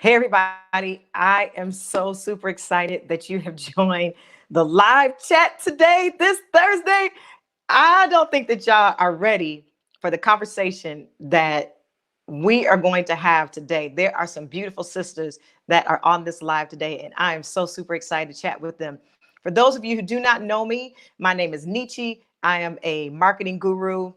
Hey, everybody. I am so super excited that you have joined the live chat today, this Thursday. I don't think that y'all are ready for the conversation that we are going to have today. There are some beautiful sisters that are on this live today, and I am so super excited to chat with them. For those of you who do not know me, my name is Neechy. I am a marketing guru,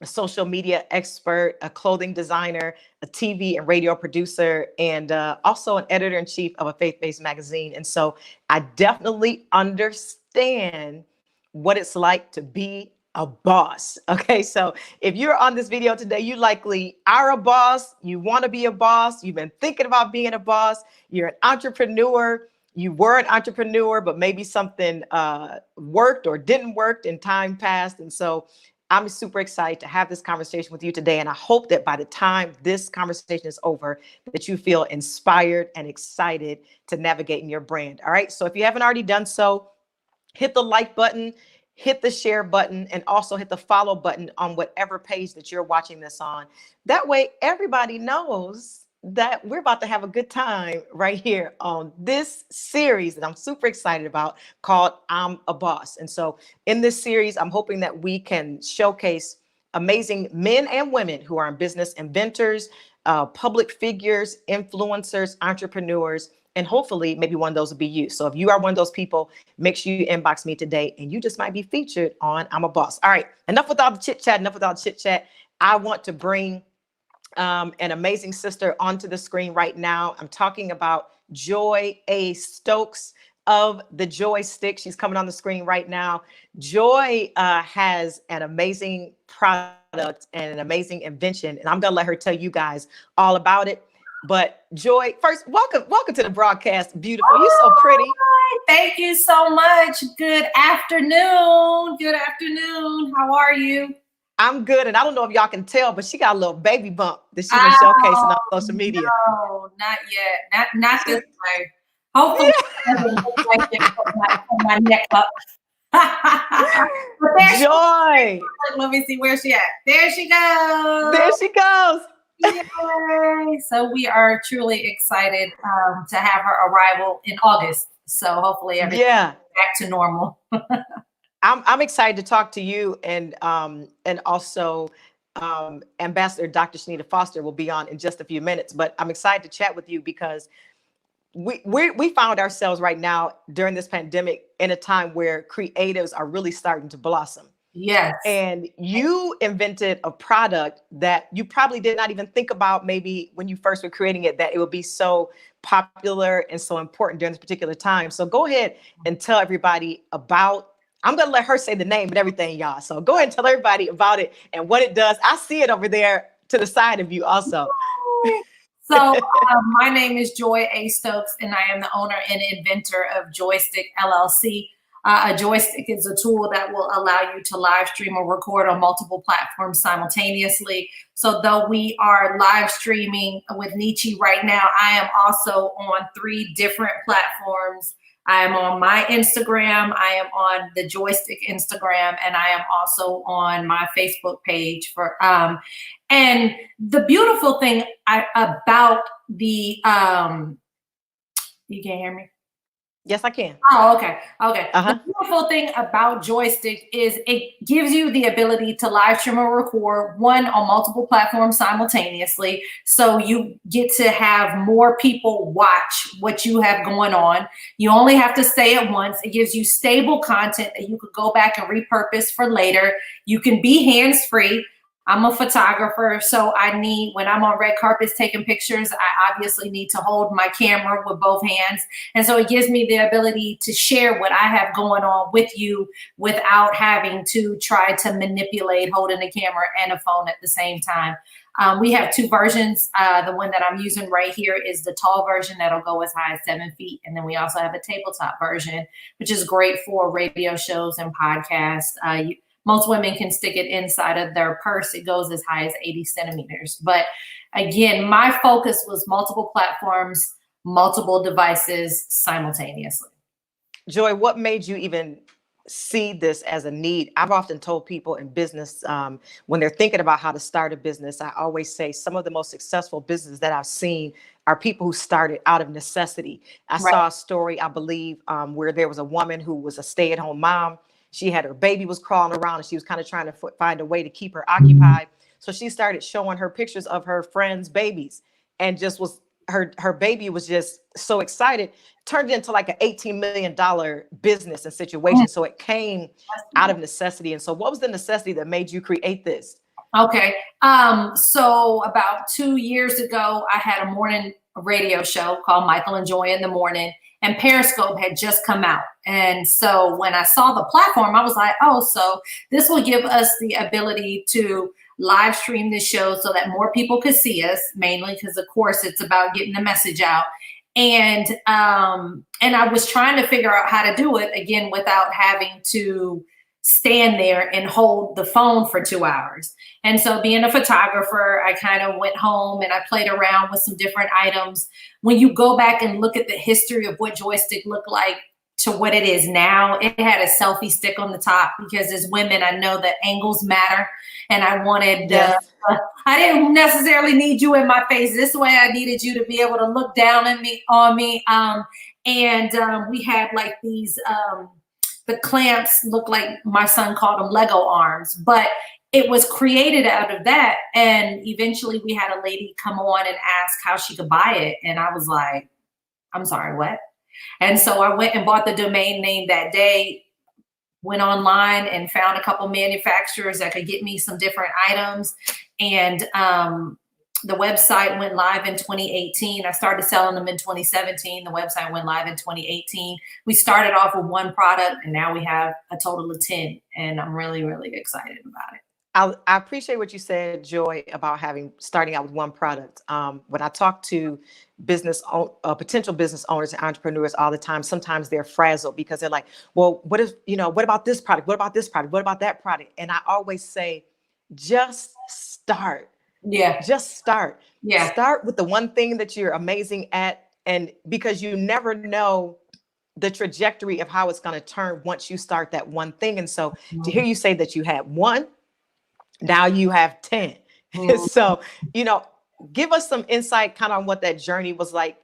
a social media expert, a clothing designer, a TV and radio producer, and also an editor in chief of a faith based magazine. And so I definitely understand what it's like to be a boss. Okay. So if you're on this video today, you likely are a boss. You want to be a boss. You've been thinking about being a boss. You're an entrepreneur. You were an entrepreneur, but maybe something worked or didn't work in time past. And so I'm super excited to have this conversation with you today. And I hope that by the time this conversation is over, that you feel inspired and excited to navigate in your brand. All right. So if you haven't already done so, hit the like button, hit the share button, and also hit the follow button on whatever page that you're watching this on. That way, everybody knows that we're about to have a good time right here on this series that I'm super excited about called I'm a Boss. And so in this series, I'm hoping that we can showcase amazing men and women who are in business, inventors, public figures, influencers, entrepreneurs, and hopefully maybe one of those will be you. So if you are one of those people, make sure you inbox me today and you just might be featured on I'm a Boss. All right, enough with all the chit chat, enough with all the chit chat. I want to bring an amazing sister onto the screen right now. I'm talking about Joi A. Stokes of the Joy Stick. She's coming on the screen right now. Joi has an amazing product and an amazing invention, and I'm going to let her tell you guys all about it. But Joi, first, welcome to the broadcast. Beautiful. You're so pretty. Thank you so much. Good afternoon. Good afternoon. How are you? I'm good, and I don't know if y'all can tell, but she got a little baby bump that she's been showcasing on social media. No, not yet. Not this way. Hopefully, it doesn't look like it put my neck up. Joi. Let me see where she at. There she goes. There she goes. Yay. So we are truly excited to have her arrival in August. So hopefully everything back to normal. I'm excited to talk to you, and also Ambassador Dr. Chanita Foster will be on in just a few minutes. But I'm excited to chat with you because we found ourselves right now during this pandemic in a time where creatives are really starting to blossom. Yes. And you invented a product that you probably did not even think about maybe when you first were creating it, that it would be so popular and so important during this particular time. So go ahead and tell everybody about, I'm going to let her say the name and everything, y'all. So go ahead and tell everybody about it and what it does. I see it over there to the side of you also. So my name is Joi A. Stokes, and I am the owner and inventor of Joystick LLC. A joystick is a tool that will allow you to live stream or record on multiple platforms simultaneously. So though we are live streaming with Neechy right now, I am also on 3 different platforms. I am on my Instagram, I am on the Joystick Instagram, and I am also on my Facebook page for and the beautiful thing about the you can hear me? Yes, I can. Oh, okay. Okay. The beautiful thing about Joystick is it gives you the ability to live stream or record on multiple platforms simultaneously. So you get to have more people watch what you have going on. You only have to stay at once. It gives you stable content that you could go back and repurpose for later. You can be hands-free. I'm a photographer, so I need, when I'm on red carpets taking pictures, I obviously need to hold my camera with both hands. And so it gives me the ability to share what I have going on with you without having to try to manipulate holding a camera and a phone at the same time. We have 2 versions. The one that I'm using right here is the tall version that'll go as high as 7 feet. And then we also have a tabletop version, which is great for radio shows and podcasts. Most women can stick it inside of their purse. It goes as high as 80 centimeters. But again, my focus was multiple platforms, multiple devices simultaneously. Joi, what made you even see this as a need. I've often told people in business, when they're thinking about how to start a business, I always say some of the most successful businesses that I've seen are people who started out of necessity. I Right. saw a story, I believe, where there was a woman who was a stay-at-home mom. She had her baby was crawling around and she was kind of trying to find a way to keep her occupied. So she started showing her pictures of her friends' babies, and just was her baby was just so excited, turned it into like an $18 million business and situation. So it came out of necessity. And so what was the necessity that made you create this? Okay. So about 2 years ago, I had a morning radio show called Michael and Joi in the Morning, and Periscope had just come out. And so when I saw the platform, I was like, oh, so this will give us the ability to live stream this show so that more people could see us, mainly because of course it's about getting the message out. And I was trying to figure out how to do it again without having to stand there and hold the phone for 2 hours. And so being a photographer, I kind of went home and I played around with some different items. When you go back and look at the history of what joystick looked like to what it is now, it had a selfie stick on the top, because as women, I know that angles matter. And I wanted, Yes. I didn't necessarily need you in my face this way. I needed you to be able to look down on me. We had like these, the clamps look like, my son called them Lego arms, but it was created out of that. And eventually we had a lady come on and ask how she could buy it. And I was like, I'm sorry, what? And so I went and bought the domain name that day, went online and found a couple manufacturers that could get me some different items. And the website went live in 2018. I started selling them in 2017. The website went live in 2018. We started off with one product and now we have a total of 10. And I'm really, really excited about it. I appreciate what you said, Joi, about starting out with one product. When I talk to potential business owners and entrepreneurs all the time, sometimes they're frazzled because they're like, well, what about this product? What about this product? What about that product? And I always say, just start. Yeah. Just start. Yeah. Start with the one thing that you're amazing at. And because you never know the trajectory of how it's going to turn once you start that one thing. And so to hear you say that you had one, now you have 10. So, give us some insight kind of on what that journey was like.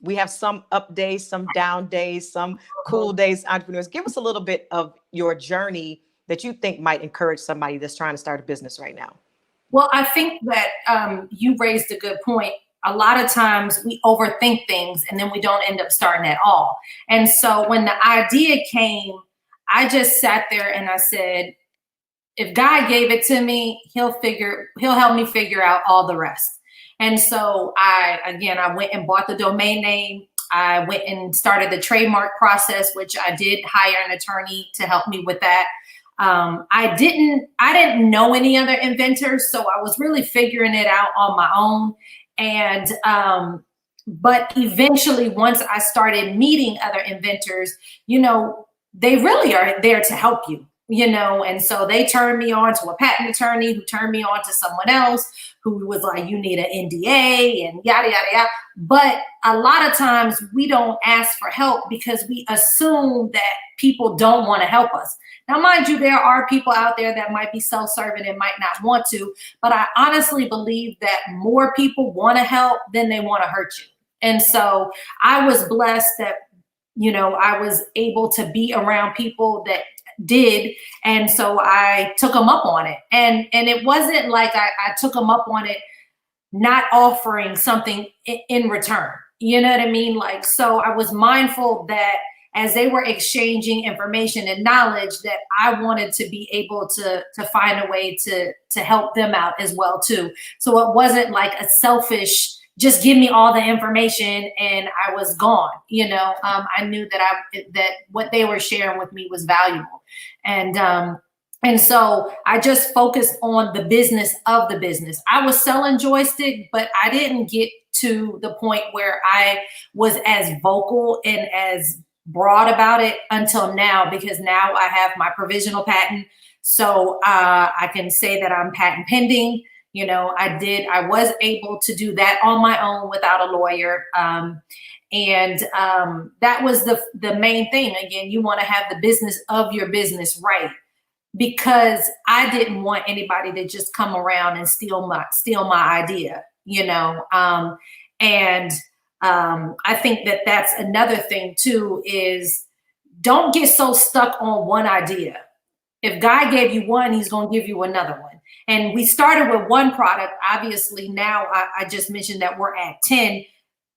We have some up days, some down days, some cool days, entrepreneurs. Give us a little bit of your journey that you think might encourage somebody that's trying to start a business right now. Well, I think that you raised a good point. A lot of times we overthink things and then we don't end up starting at all. And so when the idea came, I just sat there and I said, if God gave it to me, he'll help me figure out all the rest. And so I went and bought the domain name. I went and started the trademark process, which I did hire an attorney to help me with that. I didn't know any other inventors, so I was really figuring it out on my own. And, but eventually once I started meeting other inventors, they really are there to help you. And so they turned me on to a patent attorney who turned me on to someone else who was like, you need an NDA and yada, yada, yada. But a lot of times we don't ask for help because we assume that people don't want to help us. Now, mind you, there are people out there that might be self-serving and might not want to, but I honestly believe that more people want to help than they want to hurt you. And so I was blessed that, I was able to be around people that did. And so I took them up on it. And it wasn't like I took them up on it, not offering something in return. You know what I mean? Like, so I was mindful that as they were exchanging information and knowledge, that I wanted to be able to find a way to help them out as well too. So it wasn't like a selfish, just give me all the information and I was gone. I knew that what they were sharing with me was valuable. And so I just focused on the business of the business. I was selling joystick, but I didn't get to the point where I was as vocal and as broad about it until now, because now I have my provisional patent. So I can say that I'm patent pending. I was able to do that on my own without a lawyer. And that was the main thing. Again, you want to have the business of your business right, because I didn't want anybody to just come around and steal my idea, and I think that that's another thing too, is don't get so stuck on one idea. If God gave you one, he's going to give you another one. And we started with one product. Obviously now I just mentioned that we're at 10.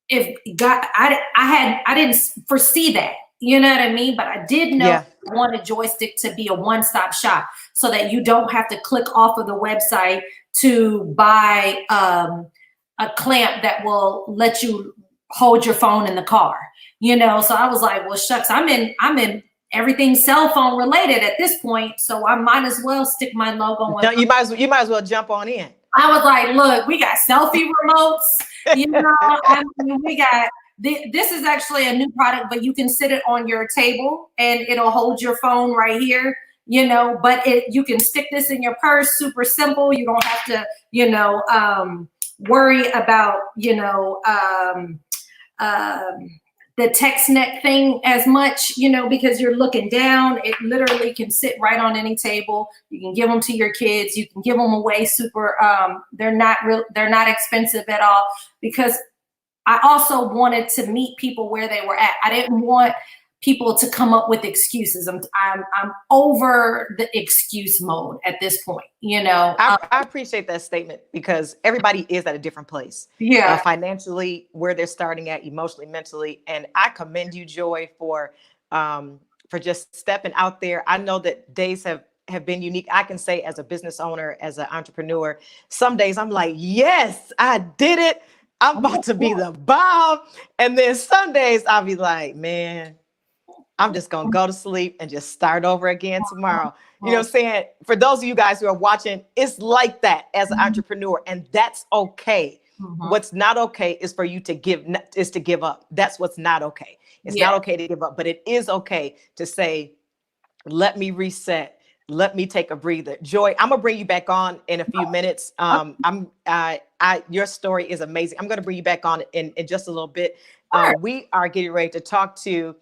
If God, I didn't foresee that, you know what I mean? But I did know I wanted Joystick to be a one-stop shop, so that you don't have to click off of the website to buy a clamp that will let you hold your phone in the car. So I was like, well, shucks, I'm in everything cell phone related at this point, so I might as well stick my logo on. You might as well jump on in. I was like, look, we got selfie remotes, I mean, we got, this is actually a new product, but you can sit it on your table and it'll hold your phone right here, but you can stick this in your purse, super simple. You don't have to, worry about, the text neck thing as much, because you're looking down. It literally can sit right on any table. You can give them to your kids. You can give them away super. They're not expensive at all, because I also wanted to meet people where they were at. I didn't want people to come up with excuses. I'm over the excuse mode at this point. I appreciate that statement, because everybody is at a different place. Financially, where they're starting at, emotionally, mentally, and I commend you, Joy, for just stepping out there. I know that days have been unique. I can say, as a business owner, as an entrepreneur, some days I'm like, yes, I did it. I'm about to be the bomb. And then some days I'll be like, man, I'm just going to go to sleep and just start over again tomorrow. You know what I'm saying? For those of you guys who are watching, it's like that as an entrepreneur, and that's okay. What's not okay is for you to give up. That's what's not okay. It's not okay to give up, but it is okay to say, let me reset. Let me take a breather. Joy, I'm gonna bring you back on in a few minutes. Your story is amazing. I'm gonna bring you back on in just a little bit. We are getting ready to talk to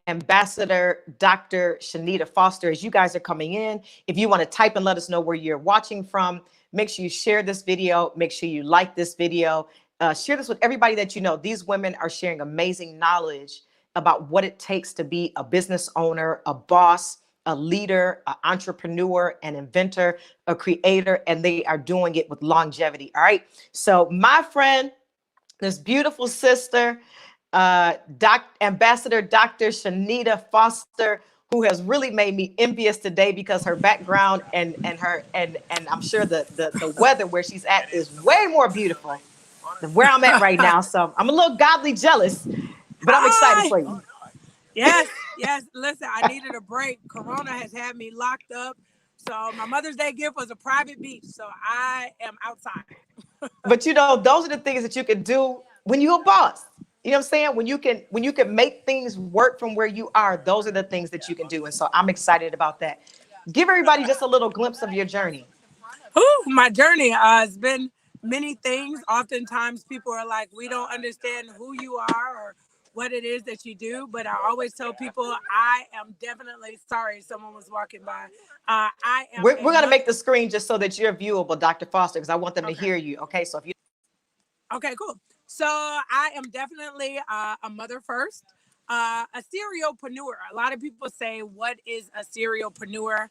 Ambassador Dr. Chanita Foster. As you guys are coming in, if you want to type and let us know where you're watching from, make sure you share this video. Make sure you like this video. Share this with everybody that you know. These women are sharing amazing knowledge about what it takes to be a business owner, a boss, a leader, an entrepreneur, an inventor, a creator, and they are doing it with longevity. All right. So my friend, this beautiful sister, Ambassador Dr. Chanita Foster, who has really made me envious today, because her background and I'm sure the weather where she's at is way more beautiful than where I'm at right now. So I'm a little godly jealous, but I'm excited for you. Yes. Listen, I needed a break. Corona has had me locked up. So my Mother's Day gift was a private beach. So I am outside. But those are the things that you can do when you're a boss. You know what I'm saying? When you can make things work from where you are, those are the things that you can do. And so I'm excited about that. Give everybody just a little glimpse of your journey. My journey has been many things. Oftentimes people are like, we don't understand who you are or what it is that you do. But I always tell people, I am definitely sorry. Someone was walking by. We're going to make the screen just so that you're viewable, Dr. Foster, because I want them to hear you. Okay. So if you. Okay, cool. So I am definitely a mother first, a serialpreneur. A lot of people say, what is a serialpreneur?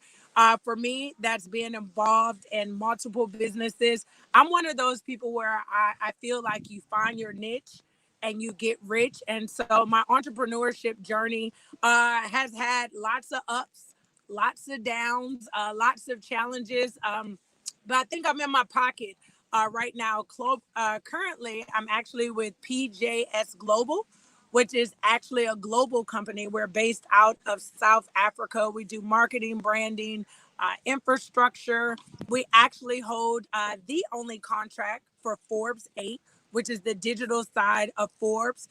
For me, that's being involved in multiple businesses. I'm one of those people where I feel like you find your niche and you get rich. And so my entrepreneurship journey has had lots of ups, lots of downs, lots of challenges. But I think I'm in my pocket right now. Currently, I'm actually with PJS Global, which is actually a global company. We're based out of South Africa. We do marketing, branding, infrastructure. We actually hold the only contract for Forbes 8 which is the digital side of Forbes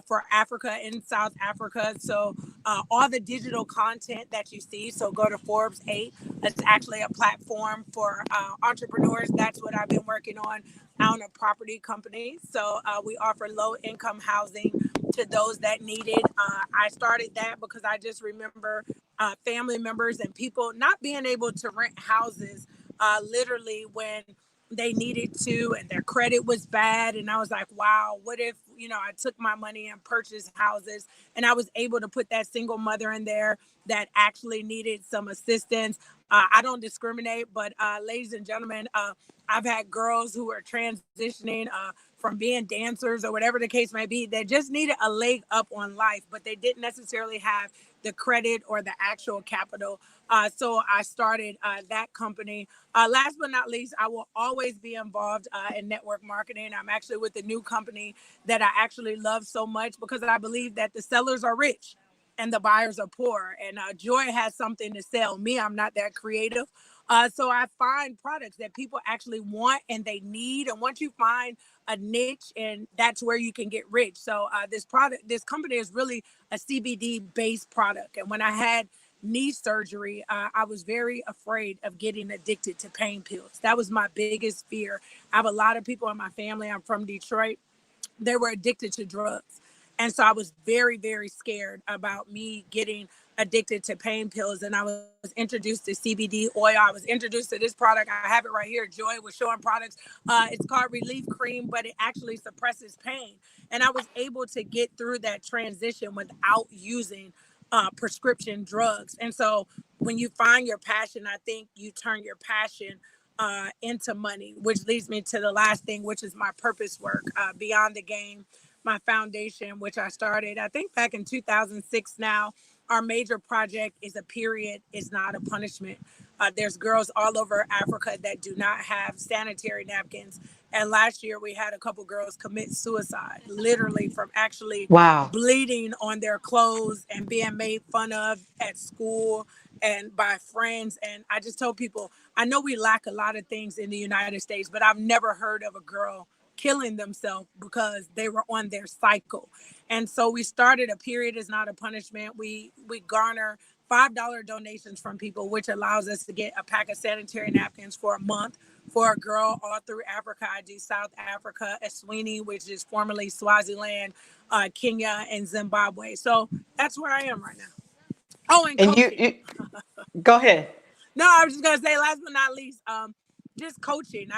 for Africa and South Africa. So all the digital content that you see. So go to Forbes 8. It's actually a platform for entrepreneurs. That's what I've been working on. I own a property company. So we offer low income housing to those that need it. I started that because I just remember family members and people not being able to rent houses literally when they needed to and their credit was bad. And I was like, wow, what if, I took my money and purchased houses and I was able to put that single mother in there that actually needed some assistance. I don't discriminate, but ladies and gentlemen, I've had girls who are transitioning from being dancers or whatever the case may be, that just needed a leg up on life, but they didn't necessarily have the credit or the actual capital. So I started that company. Last but not least, I will always be involved in network marketing. I'm actually with a new company that I actually love so much because I believe that the sellers are rich and the buyers are poor. And Joi has something to sell. Me, I'm not that creative. So I find products that people actually want and they need. And once you find a niche, and that's where you can get rich. So this company is really a CBD based product. And when I had knee surgery, I was very afraid of getting addicted to pain pills. That was my biggest fear. I have a lot of people in my family. I'm from Detroit. They were addicted to drugs. And so I was very, very scared about me getting addicted to pain pills. And I was introduced to CBD oil. I was introduced to this product. I have it right here. Joi was showing products. It's called Relief Cream, but it actually suppresses pain. And I was able to get through that transition without using prescription drugs. And so when you find your passion, I think you turn your passion into money, which leads me to the last thing, which is my purpose work, Beyond the Game, my foundation, which I started, I think, back in 2006 now. Our major project is A Period Is Not a Punishment. There's girls all over Africa that do not have sanitary napkins. And last year we had a couple girls commit suicide, literally from actually Wow. bleeding on their clothes and being made fun of at school and by friends. And I just told people, I know we lack a lot of things in the United States, but I've never heard of a girl killing themselves because they were on their cycle. And so we started A Period Is Not a Punishment. We garner $5 donations from people, which allows us to get a pack of sanitary napkins for a month for a girl all through Africa. I do South Africa, Eswini, which is formerly Swaziland, Kenya, and Zimbabwe. So that's where I am right now. Oh, and And coaching. you go ahead. No, I was just gonna say, last but not least, just coaching.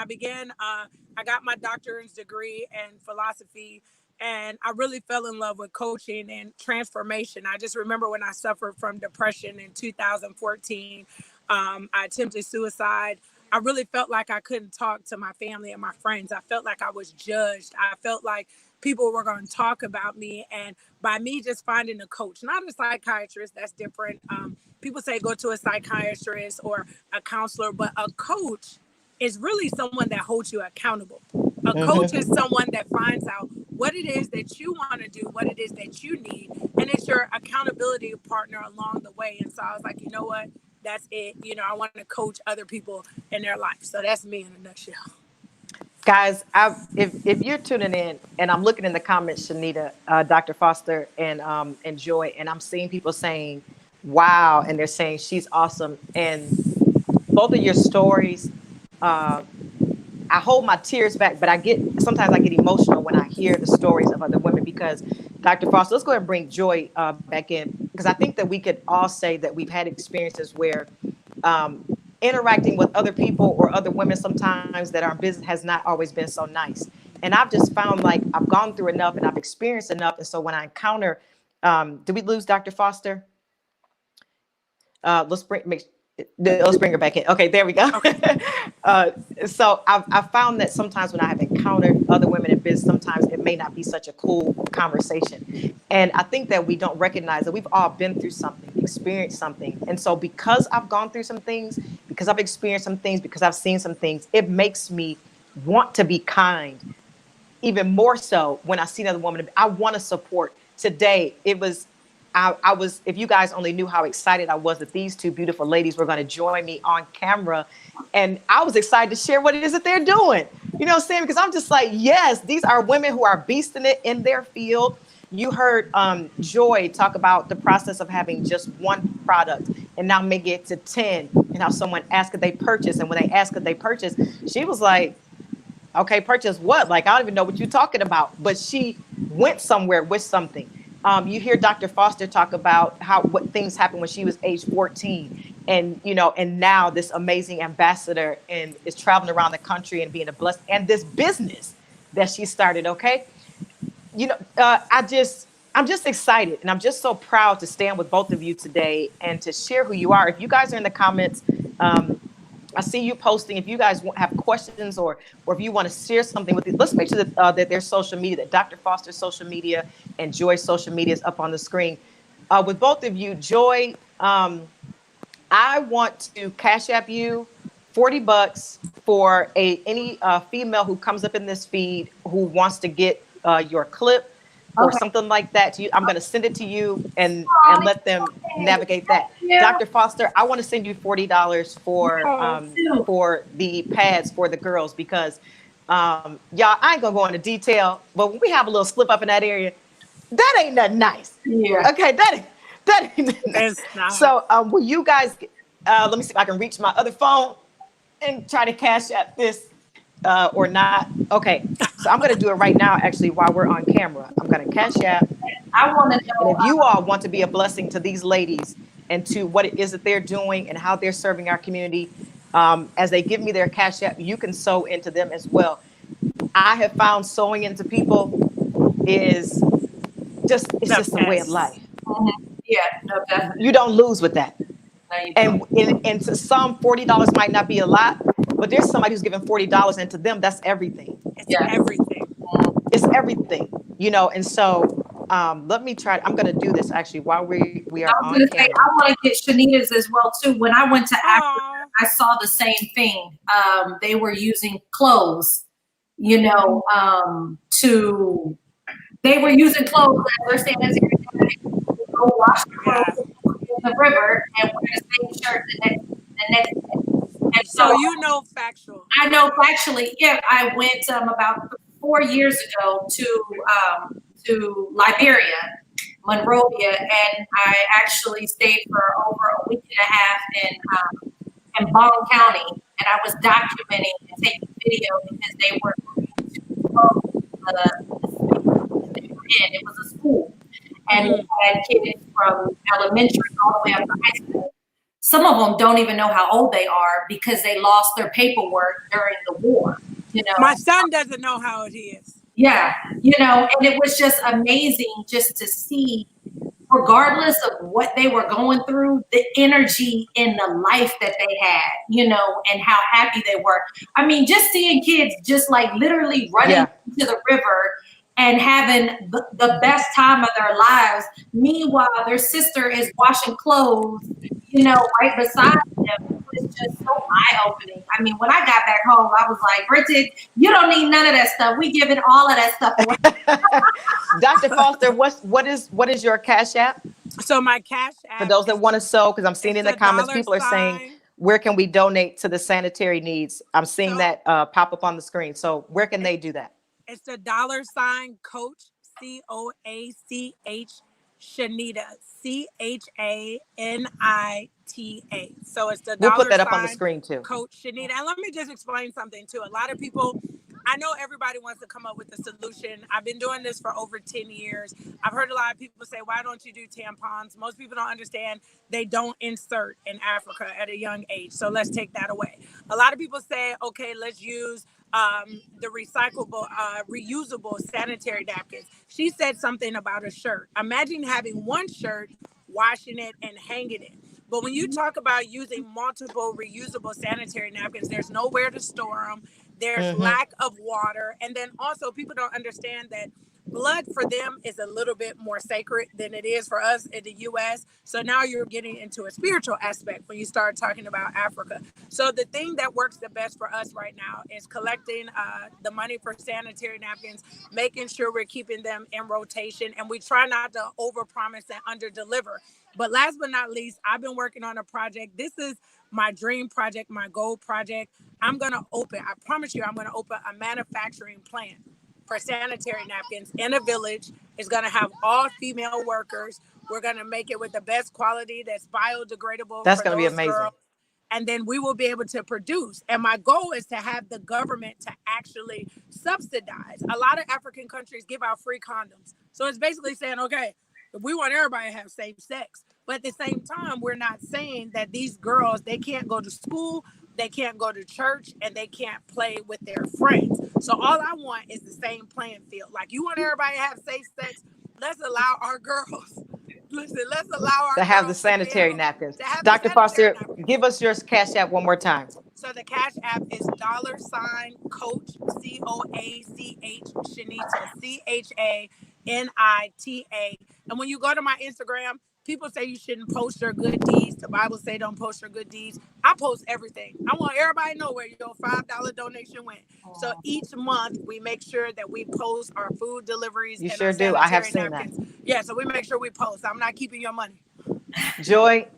I got my doctorate degree in philosophy, and I really fell in love with coaching and transformation. I just remember when I suffered from depression in 2014. I attempted suicide. I really felt like I couldn't talk to my family and my friends. I felt like I was judged. I felt like people were going to talk about me. And by me just finding a coach, not a psychiatrist, that's different. People say go to a psychiatrist or a counselor, but a coach is really someone that holds you accountable. A coach is someone that finds out what it is that you want to do, what it is that you need, and it's your accountability partner along the way. And so I was like, you know what? That's it. I want to coach other people in their life. So that's me in a nutshell. Guys, if you're tuning in and I'm looking in the comments, Chanita, Dr. Foster, and Joi, and I'm seeing people saying, wow, and they're saying she's awesome. And both of your stories, I hold my tears back, but sometimes I get emotional when I hear the stories of other women because Dr. Foster, let's go ahead and bring Joi back in, because I think that we could all say that we've had experiences where interacting with other people or other women sometimes that our business has not always been so nice. And I've just found like I've gone through enough and I've experienced enough. And so when I encounter, do we lose Dr. Foster? Let's bring her back in. Okay, there we go. So I've found that sometimes when I have encountered other women in business, sometimes it may not be such a cool conversation. And I think that we don't recognize that we've all been through something, experienced something. And so because I've gone through some things, because I've experienced some things, because I've seen some things, it makes me want to be kind. Even more so when I see another woman, I want to support. Today, I was, if you guys only knew how excited I was that these two beautiful ladies were going to join me on camera. And I was excited to share what it is that they're doing. You know what I'm saying? Because I'm just like, yes, these are women who are beasting it in their field. You heard Joy talk about the process of having just one product and now make it to 10, and how someone asked if they purchase. And when they asked if they purchase, she was like, okay, purchase what? Like, I don't even know what you're talking about. But she went somewhere with something. You hear Dr. Foster talk about how what things happened when she was age 14. And and now this amazing ambassador and is traveling around the country and being a blessed, and this business that she started. Okay. I'm just excited, and I'm just so proud to stand with both of you today and to share who you are. If you guys are in the comments, I see you posting. If you guys have questions, or if you want to share something with it, let's make sure that there's social media, that Dr. Foster's social media and Joy's social media is up on the screen. With both of you, Joy, I want to cash app you $40 for any female who comes up in this feed who wants to get your clip or Okay. something like that to you. I'm going to send it to you and let them navigate that. Yeah. Dr. Foster, I want to send you $40 Oh, for the pads for the girls, because y'all, I ain't gonna go into detail, but when we have a little slip up in that area, that ain't nothing nice. yeah. Okay, that ain't nothing nice. It's not. So will you guys let me see if I can reach my other phone and try to cash out this or not. Okay, so I'm gonna do it right now, actually, while we're on camera. I'm gonna cash out. I want to And know. if you all want to be a blessing to these ladies and to what it is that they're doing and how they're serving our community, as they give me their cash app, you can sow into them as well. I have found sowing into people is it's just a way of life. Yeah, no, definitely. You don't lose with that. No, you And don't. and to some, $40 might not be a lot, but there's somebody who's giving $40, and to them, that's everything. It's Yeah. everything. It's everything, And so let me try. I'm going to do this actually while we are I was on going to say, camera. I want to get Chanita's as well, too. When I went to Africa, Aw. I saw the same thing. They were using clothes, they were using clothes as their sanitary napkins. They go wash the Yeah. clothes in the river and wear the same shirt the next day. And So factual. I know actually, yeah, I went about 4 years ago to Liberia, Monrovia, and I actually stayed for over a week and a half in Bong County, and I was documenting and taking video because they were going to close the space they were in. It was a school, and they had kids from elementary all the way up to high school. Some of them don't even know how old they are because they lost their paperwork during the war. My son doesn't know how it is. Yeah, and it was just amazing just to see, regardless of what they were going through, the energy and the life that they had, and how happy they were. I mean, just seeing kids just like literally running into the river and having the best time of their lives. Meanwhile, their sister is washing clothes, right beside them. It was just so eye-opening. I mean, when I got back home, I was like, Bridget, you don't need none of that stuff. We giving all of that stuff away. Dr. Foster, what is your cash app? So my cash app, for those that want to sow, because I'm seeing in the comments, people are $sign. saying, where can we donate to the sanitary needs? I'm seeing that pop up on the screen. So where can they do that? It's the $sign Coach, COACH, Chanita, CHANITA. So it's the We'll put that up $sign on the screen too. Coach Chanita. And let me just explain something too. A lot of people, I know everybody wants to come up with a solution. I've been doing this for over 10 years. I've heard a lot of people say, why don't you do tampons? Most people don't understand they don't insert in Africa at a young age. So let's take that away. A lot of people say, okay, let's use the recyclable, reusable sanitary napkins. She said something about a shirt. Imagine having one shirt, washing it and hanging it. But when you talk about using multiple reusable sanitary napkins, there's nowhere to store them. There's lack of water. And then also people don't understand that blood for them is a little bit more sacred than it is for us in the U.S. So now you're getting into a spiritual aspect when you start talking about Africa. So the thing that works the best for us right now is collecting the money for sanitary napkins, making sure we're keeping them in rotation, and we try not to overpromise and underdeliver. But last but not least, I've been working on a project. This is my dream project, my goal project. I'm going to open, I promise you, I'm going to open a manufacturing plant for sanitary napkins in a village. It's going to have all female workers. We're going to make it with the best quality that's biodegradable That's for going to be those amazing. girls. And then we will be able to produce. And my goal is to have the government to actually subsidize. A lot of African countries give out free condoms. So it's basically saying, okay, we want everybody to have safe sex. But at the same time, we're not saying that these girls, they can't go to school, they can't go to church, and they can't play with their friends. So all I want is the same playing field. Like, you want everybody to have safe sex, let's allow our girls. Listen, let's allow our To have the girls sanitary napkins. to have Dr. the sanitary Foster, napkins. give us your Cash App one more time. So the Cash App is $Coach, COACH, Chanita, CHANITA. And when you go to my Instagram, people say you shouldn't post your good deeds. The Bible say don't post your good deeds. I post everything. I want everybody to know where your $5 donation went. So each month we make sure that we post our food deliveries. You and sure our do. I have sanitary seen napkins. that. Yeah, so we make sure we post. I'm not keeping your money. Joy,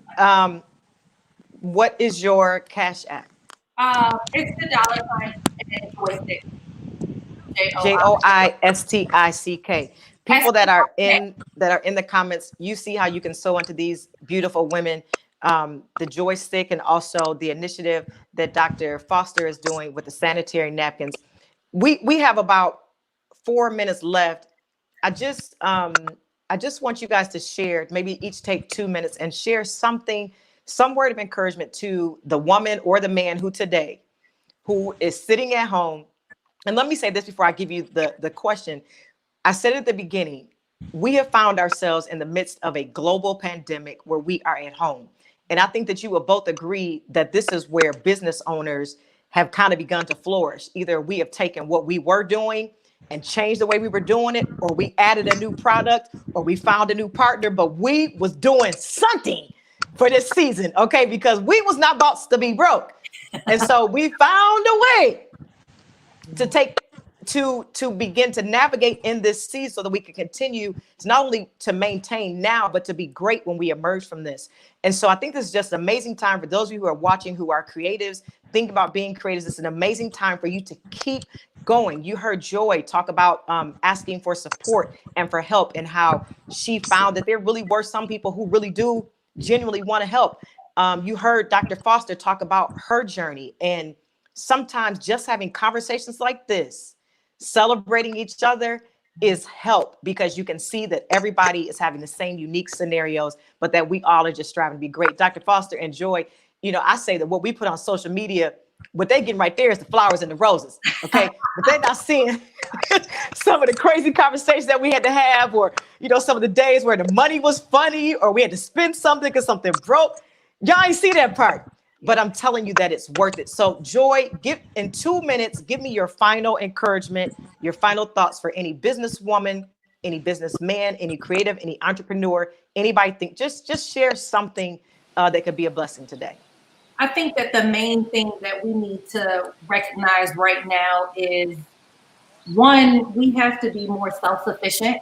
what is your Cash App? It's the $ and joystick. JOISTICK. People that are in the comments, you see how you can sew into these beautiful women. The joystick and also the initiative that Dr. Foster is doing with the sanitary napkins. We have about 4 minutes left. I just want you guys to share, maybe each take 2 minutes and share something, some word of encouragement to the woman or the man who is sitting at home. And let me say this before I give you the question. I said at the beginning, we have found ourselves in the midst of a global pandemic where we are at home. And I think that you will both agree that this is where business owners have kind of begun to flourish. Either we have taken what we were doing and changed the way we were doing it, or we added a new product, or we found a new partner, but we was doing something for this season, okay? Because we was not about to be broke. And so we found a way to begin to navigate in this season so that we can continue to not only to maintain now, but to be great when we emerge from this. And so I think this is just an amazing time for those of you who are watching, who are creatives, think about being creatives. It's an amazing time for you to keep going. You heard Joy talk about asking for support and for help, and how she found that there really were some people who really do genuinely want to help. You heard Dr. Foster talk about her journey, and sometimes just having conversations like this, celebrating each other, is help, because you can see that everybody is having the same unique scenarios, but that we all are just striving to be great. Dr. Foster and Joy, I say that what we put on social media, what they getting right there is the flowers and the roses, okay? But they're not seeing some of the crazy conversations that we had to have, or, some of the days where the money was funny, or we had to spend something because something broke. Y'all ain't see that part. But I'm telling you that it's worth it. So Joy, in 2 minutes, give me your final encouragement, your final thoughts for any businesswoman, any businessman, any creative, any entrepreneur, anybody just share something that could be a blessing today. I think that the main thing that we need to recognize right now is, one, we have to be more self-sufficient.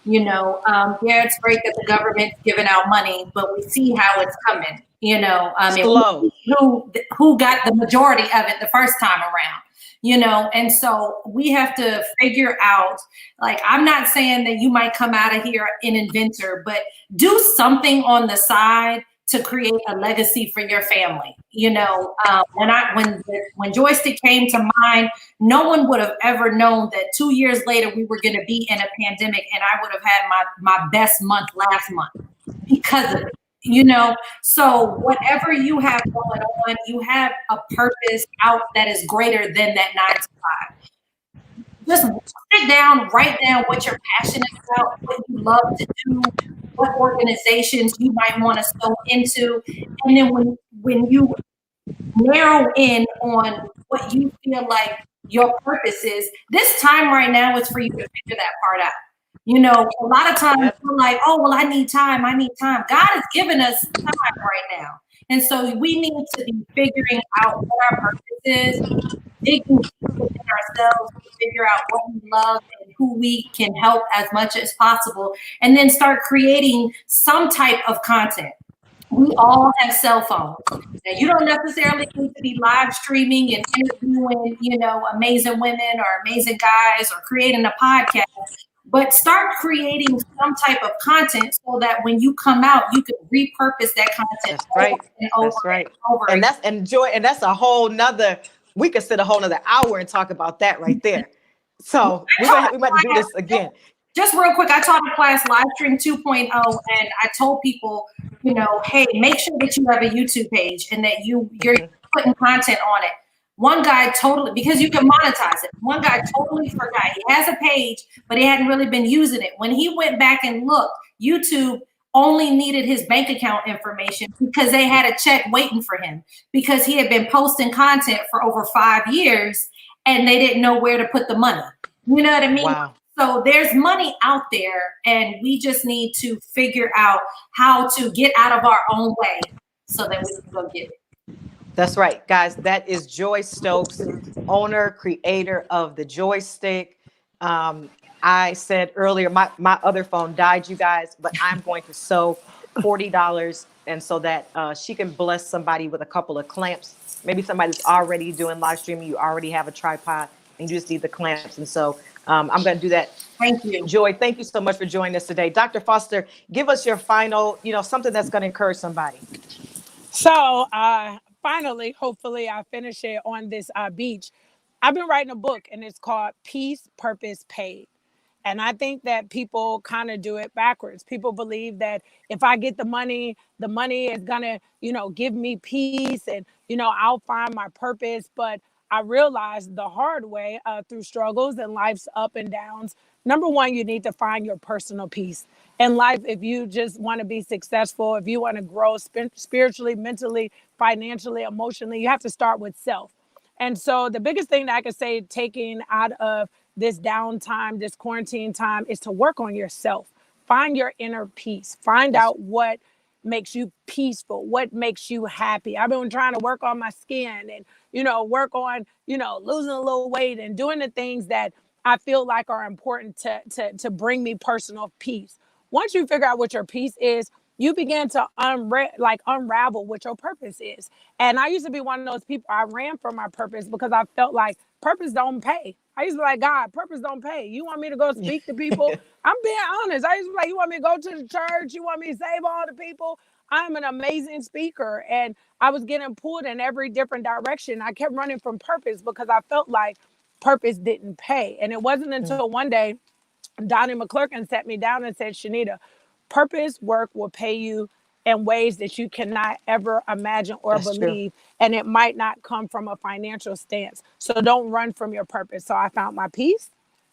Yeah, it's great that the government's giving out money, but we see how it's coming. Slow. Who got the majority of it the first time around, and so we have to figure out, like, I'm not saying that you might come out of here an inventor, but do something on the side to create a legacy for your family. When Joystick came to mind, no one would have ever known that 2 years later we were going to be in a pandemic, and I would have had my best month last month because of it. So whatever you have going on, you have a purpose out that is greater than that 9 to 5. Just sit down, write down what you're passionate about, what you love to do, what organizations you might want to sew into. And then when you narrow in on what you feel like your purpose is, this time right now is for you to figure that part out. A lot of times we're like, oh, well, I need time. God has given us time right now. And so we need to be figuring out what our purpose is, digging within ourselves to figure out what we love and who we can help as much as possible, and then start creating some type of content. We all have cell phones. Now, you don't necessarily need to be live streaming and interviewing, amazing women or amazing guys or creating a podcast, but start creating some type of content so that when you come out, you can repurpose that content That's right. and over That's right. and over And again. that's a whole nother, we could sit a whole nother hour and talk about that right there. So we might do this again. Just real quick, I taught a class Live Stream 2.0, and I told people, hey, make sure that you have a YouTube page and that you're putting content on it. One guy totally, because you can monetize it. One guy totally forgot. He has a page, but he hadn't really been using it. When he went back and looked, YouTube only needed his bank account information because they had a check waiting for him because he had been posting content for over 5 years and they didn't know where to put the money. You know what I mean? Wow. So there's money out there, and we just need to figure out how to get out of our own way so that we can go get it. That's right, guys. That is Joi Stokes, owner, creator of the Joystick. I said earlier, my other phone died, you guys, but I'm going to sew $40, and so that she can bless somebody with a couple of clamps. Maybe somebody's already doing live streaming. You already have a tripod, and you just need the clamps. And so I'm going to do that. Thank you, Joi. Thank you so much for joining us today, Dr. Foster. Give us your final, something that's going to encourage somebody. So finally, hopefully I finish it on this beach. I've been writing a book and it's called Peace, Purpose, Paid. And I think that people kind of do it backwards. People believe that if I get the money is going to, give me peace and, I'll find my purpose. But I realized the hard way through struggles and life's up and downs. Number one, you need to find your personal peace in life. If you just want to be successful, if you want to grow spiritually, mentally, financially, emotionally, you have to start with self. And so the biggest thing that I could say taking out of this downtime, this quarantine time, is to work on yourself. Find your inner peace. Find out what makes you peaceful, what makes you happy. I've been trying to work on my skin and, work on, losing a little weight and doing the things that I feel like are important to bring me personal peace. Once you figure out what your peace is, you begin to unravel what your purpose is. And I used to be one of those people, I ran from my purpose because I felt like purpose don't pay. I used to be like, God, purpose don't pay. You want me to go speak to people? I'm being honest. I used to be like, you want me to go to the church? You want me to save all the people? I'm an amazing speaker. And I was getting pulled in every different direction. I kept running from purpose because I felt like purpose didn't pay. And it wasn't until one day Donnie McClurkin sat me down and said, Chanita, purpose work will pay you in ways that you cannot ever imagine or That's believe. True. And it might not come from a financial stance. So don't run from your purpose. So I found my peace.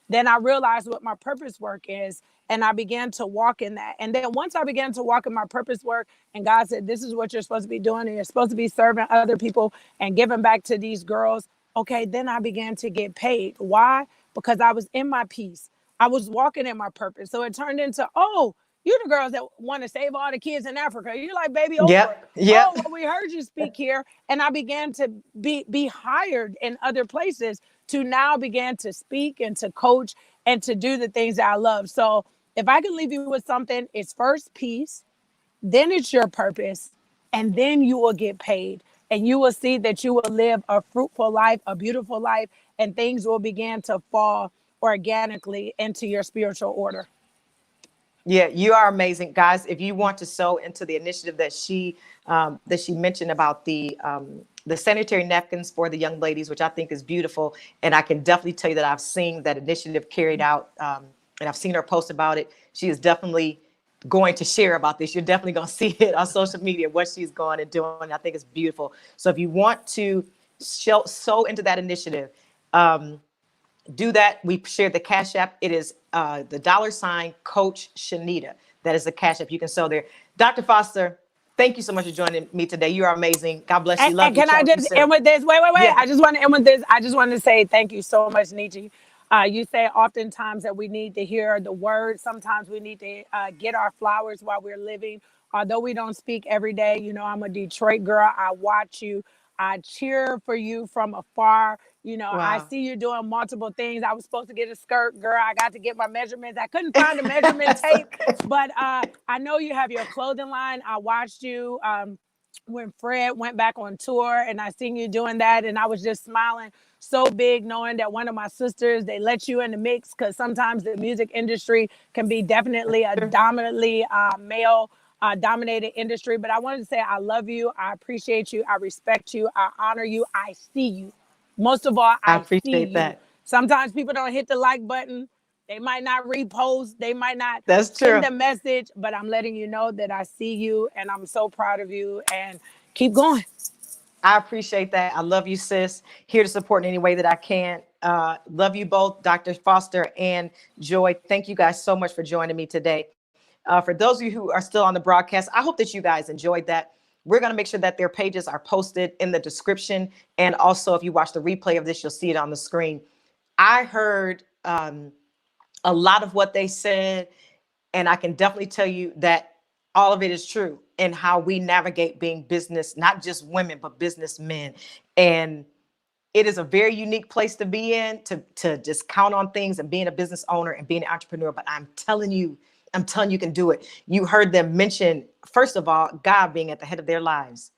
Then I realized what my purpose work is. And I began to walk in that. And then once I began to walk in my purpose work, and God said, this is what you're supposed to be doing, and you're supposed to be serving other people and giving back to these girls. Okay, then I began to get paid. Why? Because I was in my peace. I was walking in my purpose. So it turned into, oh, you're the girls that want to save all the kids in Africa. You're like baby Oprah. Yep. Oh, well, we heard you speak here. And I began to be hired in other places to now begin to speak and to coach and to do the things that I love. So if I can leave you with something, it's first peace, then it's your purpose, and then you will get paid. And you will see that you will live a fruitful life, a beautiful life, and things will begin to fall organically into your spiritual order. Yeah, you are amazing, guys. If you want to sew into the initiative that she mentioned about the sanitary napkins for the young ladies, which I think is beautiful, and I can definitely tell you that I've seen that initiative carried out, and I've seen her post about it. She is definitely going to share about this. You're definitely going to see it on social media what she's going and doing. I think it's beautiful. So if you want to sew into that initiative, do that. We shared the Cash App. It is the $ Coach Chanita. That is the Cash App. You can sew there. Dr. Foster, thank you so much for joining me today. You are amazing. God bless you. Love And you. can I just end with this? Wait. Yeah. I just want to end with this. I just want to say thank you so much, Neechy. You say oftentimes that we need to hear the word. Sometimes we need to get our flowers while we're living. Although we don't speak every day, I'm a Detroit girl. I watch you. I cheer for you from afar. You know, I Wow. see you doing multiple things. I was supposed to get a skirt, girl. I got to get my measurements. I couldn't find a measurement That's tape, okay. but I know you have your clothing line. I watched you when Fred went back on tour, and I seen you doing that, and I was just smiling so big knowing that one of my sisters, they let you in the mix, because sometimes the music industry can be definitely a dominantly male dominated industry. But I wanted to say I love you, I appreciate you, I respect you, I honor you, I see you. Most of all, I I see appreciate you. that. Sometimes people don't hit the like button, they might not repost, they might not That's send true. a message, but I'm letting you know that I see you and I'm so proud of you, and keep going. I appreciate that. I love you, sis. Here to support in any way that I can. Love you both, Dr. Foster and Joy. Thank you guys so much for joining me today. For those of you who are still on the broadcast, I hope that you guys enjoyed that. We're going to make sure that their pages are posted in the description. And also, if you watch the replay of this, you'll see it on the screen. I heard a lot of what they said, and I can definitely tell you that all of it is true in how we navigate being business, not just women, but businessmen. And it is a very unique place to be in, to just count on things and being a business owner and being an entrepreneur. But I'm telling you, you can do it. You heard them mention, first of all, God being at the head of their lives.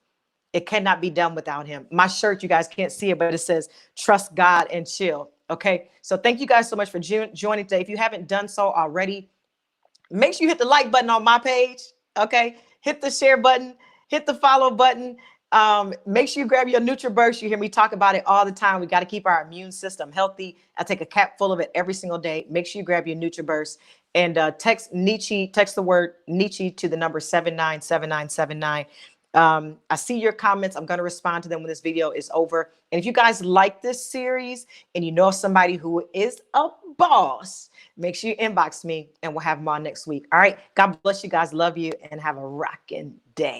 It cannot be done without him. My shirt, you guys can't see it, but it says, trust God and chill. Okay. So thank you guys so much for joining today. If you haven't done so already, make sure you hit the like button on my page. Okay. Hit the share button, hit the follow button. Make sure you grab your NutriBurst. You hear me talk about it all the time. We got to keep our immune system healthy. I take a cap full of it every single day. Make sure you grab your NutriBurst and text Neechy, text the word Neechy to the number 797979. I see your comments. I'm going to respond to them when this video is over. And if you guys like this series and you know somebody who is a boss, make sure you inbox me and we'll have them on next week. All right. God bless you guys. Love you and have a rocking day.